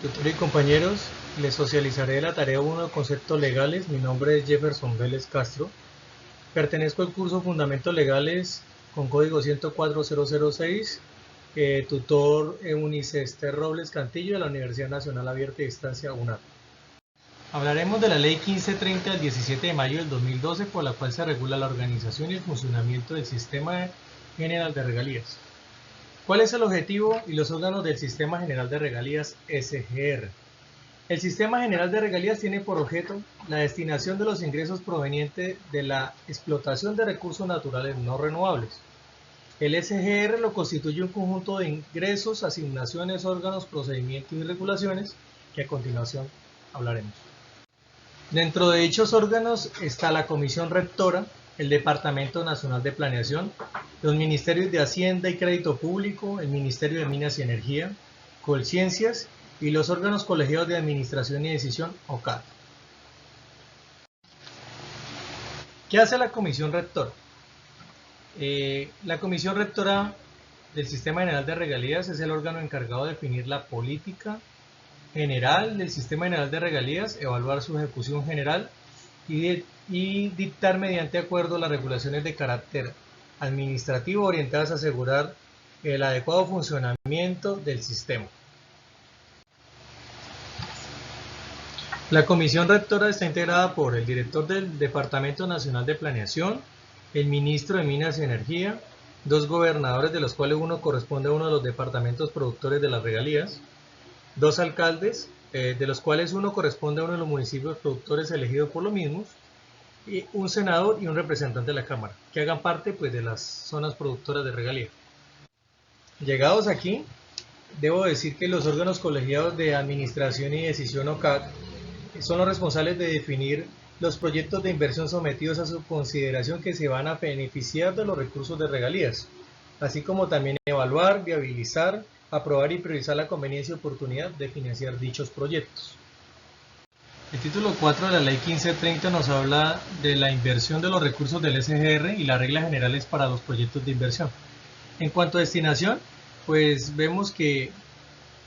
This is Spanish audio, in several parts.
Tutor y compañeros, les socializaré la tarea 1 de conceptos legales. Mi nombre es Jefferson Vélez Castro. Pertenezco al curso Fundamentos Legales con código 104006, tutor Eunice Ester Robles Cantillo de la Universidad Nacional Abierta y Distancia UNAP. Hablaremos de la Ley 1530 del 17 de mayo del 2012, por la cual se regula la organización y el funcionamiento del Sistema General de Regalías. ¿Cuál es el objetivo y los órganos del Sistema General de Regalías SGR? El Sistema General de Regalías tiene por objeto la destinación de los ingresos provenientes de la explotación de recursos naturales no renovables. El SGR lo constituye un conjunto de ingresos, asignaciones, órganos, procedimientos y regulaciones que a continuación hablaremos. Dentro de dichos órganos está la Comisión Rectora, el Departamento Nacional de Planeación, los Ministerios de Hacienda y Crédito Público, el Ministerio de Minas y Energía, Colciencias y los órganos colegiados de Administración y Decisión, OCAD. ¿Qué hace la Comisión Rectora? La Comisión Rectora del Sistema General de Regalías es el órgano encargado de definir la política general del Sistema General de Regalías, evaluar su ejecución general y dictar mediante acuerdo las regulaciones de carácter administrativo orientadas a asegurar el adecuado funcionamiento del sistema. La Comisión Rectora está integrada por el director del Departamento Nacional de Planeación, el ministro de Minas y Energía, dos gobernadores, de los cuales uno corresponde a uno de los departamentos productores de las regalías, dos alcaldes, de los cuales uno corresponde a uno de los municipios productores elegidos por los mismos, y un senador y un representante de la Cámara, que hagan parte pues, de las zonas productoras de regalía. Llegados aquí, debo decir que los órganos colegiados de Administración y Decisión OCAD son los responsables de definir los proyectos de inversión sometidos a su consideración que se van a beneficiar de los recursos de regalías, así como también evaluar, viabilizar, aprobar y priorizar la conveniencia y oportunidad de financiar dichos proyectos. El título 4 de la Ley 1530 nos habla de la inversión de los recursos del SGR y las reglas generales para los proyectos de inversión. En cuanto a destinación, pues vemos que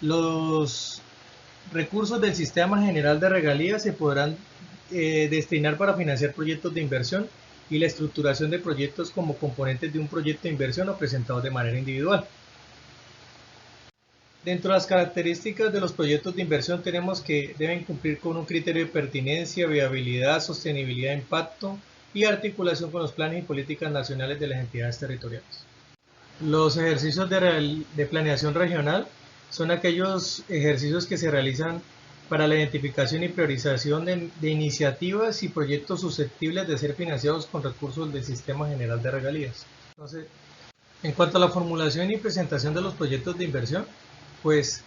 los recursos del Sistema General de Regalías se podrán destinar para financiar proyectos de inversión y la estructuración de proyectos como componentes de un proyecto de inversión o presentados de manera individual. Dentro de las características de los proyectos de inversión tenemos que deben cumplir con un criterio de pertinencia, viabilidad, sostenibilidad, impacto y articulación con los planes y políticas nacionales de las entidades territoriales. Los ejercicios de planeación regional son aquellos ejercicios que se realizan para la identificación y priorización de iniciativas y proyectos susceptibles de ser financiados con recursos del Sistema General de Regalías. Entonces, en cuanto a la formulación y presentación de los proyectos de inversión, pues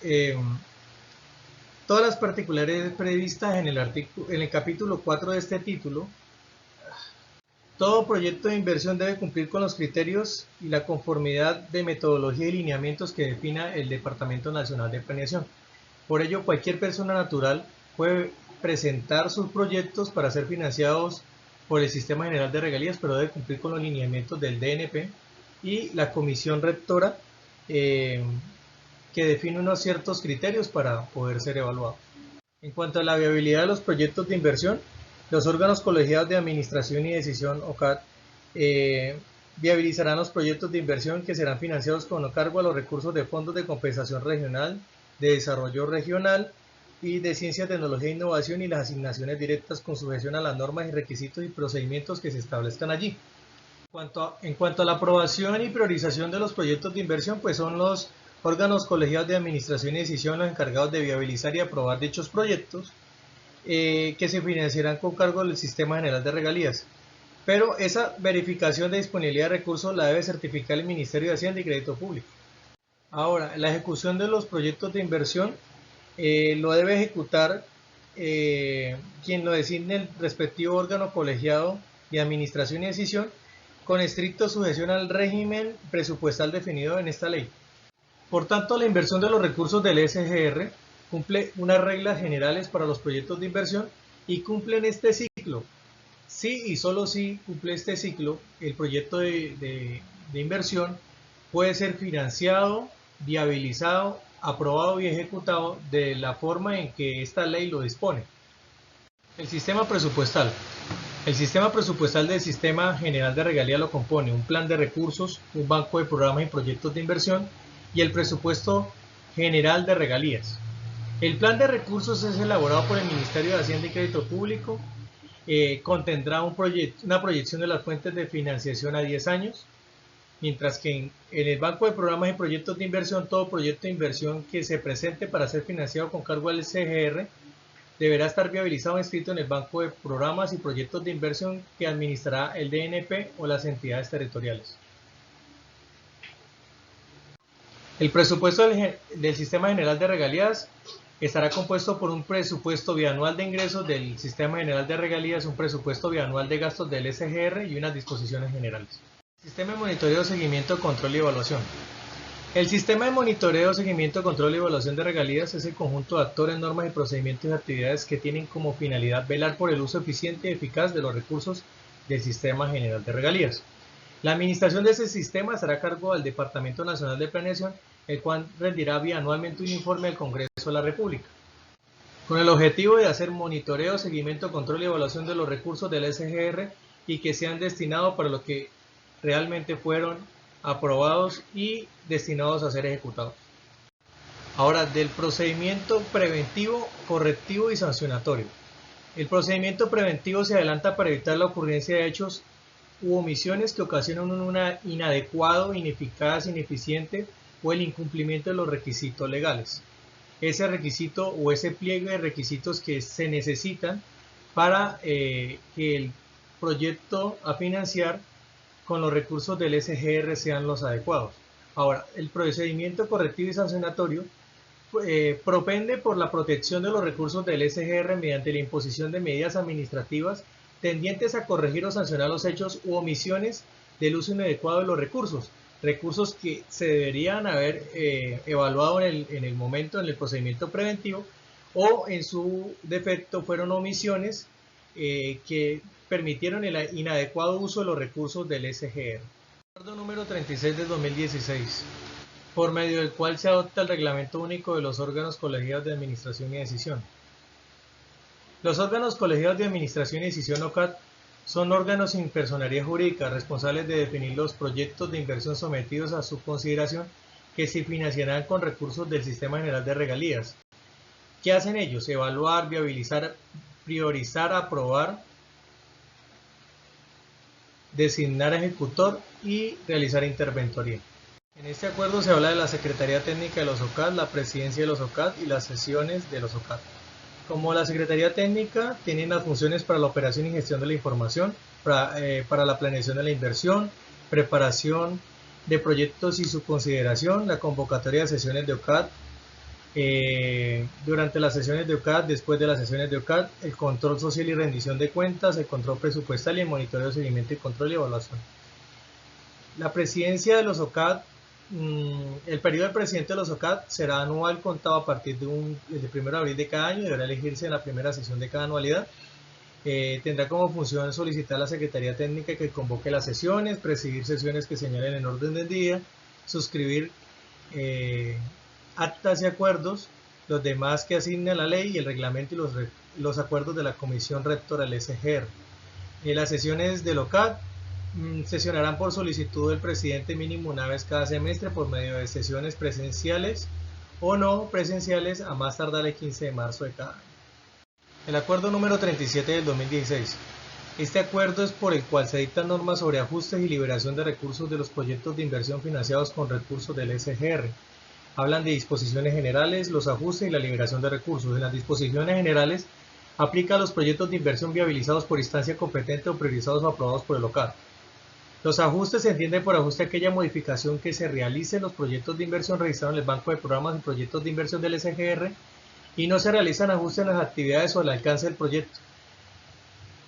todas las particularidades previstas en el capítulo 4 de este título. Todo proyecto de inversión debe cumplir con los criterios y la conformidad de metodología y lineamientos que defina el Departamento Nacional de Planeación. Por ello, cualquier persona natural puede presentar sus proyectos para ser financiados por el Sistema General de Regalías, pero debe cumplir con los lineamientos del DNP y la Comisión Rectora, que define unos ciertos criterios para poder ser evaluado. En cuanto a la viabilidad de los proyectos de inversión, los órganos colegiados de Administración y Decisión OCAD viabilizarán los proyectos de inversión que serán financiados con cargo a los recursos de fondos de compensación regional, de desarrollo regional y de ciencia, tecnología e innovación, y las asignaciones directas con sujeción a las normas y requisitos y procedimientos que se establezcan allí. En cuanto a la aprobación y priorización de los proyectos de inversión, pues son los órganos colegiados de Administración y Decisión los encargados de viabilizar y aprobar dichos proyectos, que se financiarán con cargo del Sistema General de Regalías. Pero esa verificación de disponibilidad de recursos la debe certificar el Ministerio de Hacienda y Crédito Público. Ahora, la ejecución de los proyectos de inversión lo debe ejecutar quien lo designe el respectivo órgano colegiado de Administración y Decisión, con estricta sujeción al régimen presupuestal definido en esta ley. Por tanto, la inversión de los recursos del SGR cumple unas reglas generales para los proyectos de inversión y cumple en este ciclo. Sí y solo si cumple este ciclo, el proyecto de inversión puede ser financiado, viabilizado aprobado y ejecutado de la forma en que esta ley lo dispone. El sistema presupuestal. El sistema presupuestal del Sistema General de Regalías lo compone un plan de recursos, un banco de programas y proyectos de inversión y el presupuesto general de regalías. El plan de recursos es elaborado por el Ministerio de Hacienda y Crédito Público, contendrá una proyección de las fuentes de financiación a 10 años, mientras que en el banco de programas y proyectos de inversión, todo proyecto de inversión que se presente para ser financiado con cargo al CGR deberá estar viabilizado e inscrito en el banco de programas y proyectos de inversión que administrará el DNP o las entidades territoriales. El presupuesto del Sistema General de Regalías estará compuesto por un presupuesto bianual de ingresos del Sistema General de Regalías, un presupuesto bianual de gastos del SGR y unas disposiciones generales. Sistema de monitoreo, seguimiento, control y evaluación. El sistema de monitoreo, seguimiento, control y evaluación de regalías es el conjunto de actores, normas y procedimientos y actividades que tienen como finalidad velar por el uso eficiente y eficaz de los recursos del Sistema General de Regalías. La administración de ese sistema estará a cargo del Departamento Nacional de Planeación, el cual rendirá bianualmente un informe al Congreso de la República, con el objetivo de hacer monitoreo, seguimiento, control y evaluación de los recursos del SGR y que sean destinados para lo que realmente fueron aprobados y destinados a ser ejecutados. Ahora, del procedimiento preventivo, correctivo y sancionatorio. El procedimiento preventivo se adelanta para evitar la ocurrencia de hechos u omisiones que ocasionan un inadecuado, ineficaz, ineficiente o el incumplimiento de los requisitos legales. Ese requisito o ese pliegue de requisitos que se necesitan para que el proyecto a financiar con los recursos del SGR sean los adecuados. Ahora, el procedimiento correctivo y sancionatorio propende por la protección de los recursos del SGR mediante la imposición de medidas administrativas tendientes a corregir o sancionar los hechos u omisiones del uso inadecuado de los recursos que se deberían haber evaluado en el momento, en el procedimiento preventivo, o en su defecto fueron omisiones que permitieron el inadecuado uso de los recursos del SGR. Acuerdo número 36 del 2016, por medio del cual se adopta el Reglamento Único de los órganos colegiados de administración y decisión. Los órganos colegiados de administración y decisión OCAD son órganos sin personería jurídica responsables de definir los proyectos de inversión sometidos a su consideración que se financiarán con recursos del Sistema General de Regalías. ¿Qué hacen ellos? Evaluar, viabilizar, priorizar, aprobar, designar ejecutor y realizar interventoría. En este acuerdo se habla de la Secretaría Técnica de los OCAD, la Presidencia de los OCAD y las sesiones de los OCAD. Como la Secretaría Técnica tiene las funciones para la operación y gestión de la información, para la planeación de la inversión, preparación de proyectos y su consideración, la convocatoria de sesiones de OCAD, durante las sesiones de OCAD, después de las sesiones de OCAD, el control social y rendición de cuentas, el control presupuestal y el monitoreo, seguimiento y control y evaluación. La presidencia de los OCAD, el periodo del presidente de los OCAD será anual contado a partir del 1 de abril de cada año y deberá elegirse en la primera sesión de cada anualidad. Tendrá como función solicitar a la Secretaría Técnica que convoque las sesiones, presidir sesiones que señalen en orden del día, suscribir actas y acuerdos, los demás que asigna la ley y el reglamento y los acuerdos de la Comisión Rectora del SGR. Las sesiones del OCAD sesionarán por solicitud del presidente mínimo una vez cada semestre por medio de sesiones presenciales o no presenciales a más tardar el 15 de marzo de cada año. El acuerdo número 37 del 2016. Este acuerdo es por el cual se dictan normas sobre ajustes y liberación de recursos de los proyectos de inversión financiados con recursos del SGR. Hablan de disposiciones generales, los ajustes y la liberación de recursos. En las disposiciones generales aplica a los proyectos de inversión viabilizados por instancia competente o priorizados o aprobados por el OCAD. Los ajustes se entienden por ajuste a aquella modificación que se realice en los proyectos de inversión registrados en el Banco de Programas y Proyectos de Inversión del SGR y no se realizan ajustes en las actividades o el alcance del proyecto.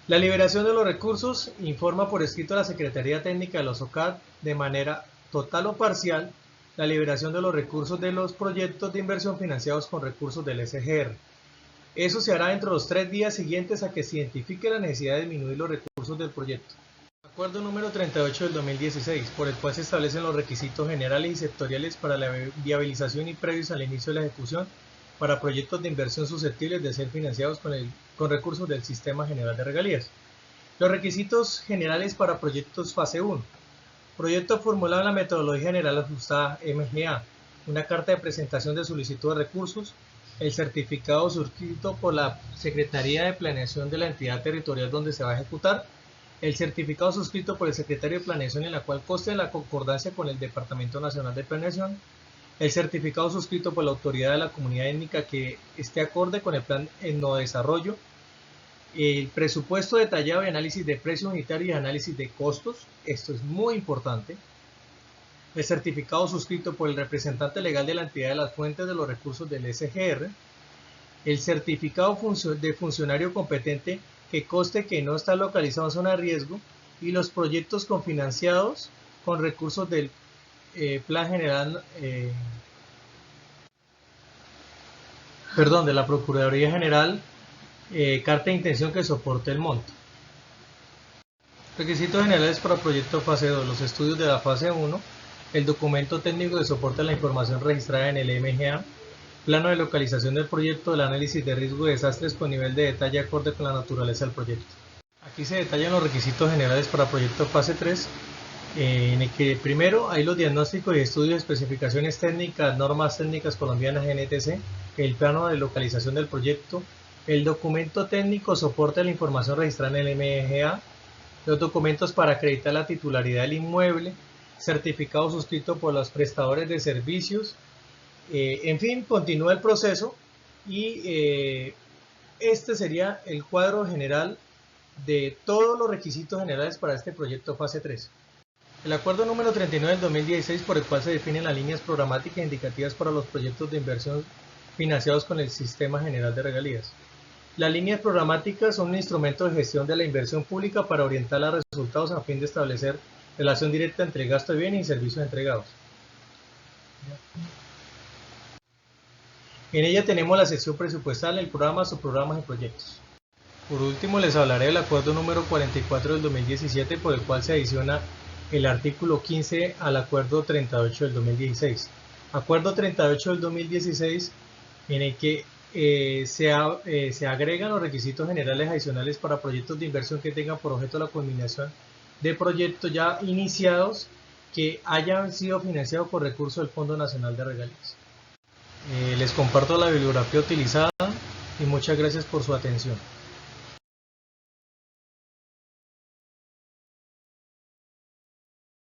La liberación de los recursos informa por escrito a la Secretaría Técnica de los OCAD de manera total o parcial la liberación de los recursos de los proyectos de inversión financiados con recursos del SGR. Eso se hará dentro de los 3 días siguientes a que se identifique la necesidad de disminuir los recursos del proyecto. Acuerdo número 38 del 2016, por el cual se establecen los requisitos generales y sectoriales para la viabilización y previos al inicio de la ejecución para proyectos de inversión susceptibles de ser financiados con recursos del Sistema General de Regalías. Los requisitos generales para proyectos fase 1. Proyecto formulado en la metodología general ajustada MGA, una carta de presentación de solicitud de recursos, el certificado suscrito por la Secretaría de Planeación de la entidad territorial donde se va a ejecutar, el certificado suscrito por el Secretario de Planeación en la cual conste la concordancia con el Departamento Nacional de Planeación, el certificado suscrito por la autoridad de la comunidad étnica que esté acorde con el plan en no desarrollo, el presupuesto detallado de análisis de precios unitarios y análisis de costos, esto es muy importante, el certificado suscrito por el representante legal de la entidad de las fuentes de los recursos del SGR, el certificado de funcionario competente que conste que no está localizado en zona de riesgo y los proyectos confinanciados con recursos del Plan General, de la Procuraduría General, carta de intención que soporte el monto. Requisitos generales para proyecto fase 2, los estudios de la fase 1, el documento técnico que soporta la información registrada en el MGA, plano de localización del proyecto, el análisis de riesgo de desastres con nivel de detalle acorde con la naturaleza del proyecto. Aquí se detallan los requisitos generales para proyecto fase 3, en el que primero hay los diagnósticos y estudios de especificaciones técnicas, normas técnicas colombianas NTC, el plano de localización del proyecto, el documento técnico soporta la información registrada en el MGA, los documentos para acreditar la titularidad del inmueble, certificado suscrito por los prestadores de servicios, en fin, continúa el proceso y este sería el cuadro general de todos los requisitos generales para este proyecto fase 3. El acuerdo número 39 del 2016 por el cual se definen las líneas programáticas indicativas para los proyectos de inversión financiados con el Sistema General de Regalías. Las líneas programáticas son un instrumento de gestión de la inversión pública para orientar los resultados a fin de establecer relación directa entre gasto de bienes y servicios entregados. En ella tenemos la sección presupuestal, el programa, subprogramas y proyectos. Por último les hablaré del acuerdo número 44 del 2017 por el cual se adiciona el artículo 15 al acuerdo 38 del 2016. Acuerdo 38 del 2016 en el que se agregan los requisitos generales adicionales para proyectos de inversión que tengan por objeto la culminación de proyectos ya iniciados que hayan sido financiados con recursos del Fondo Nacional de Regalías. Les comparto la bibliografía utilizada y muchas gracias por su atención.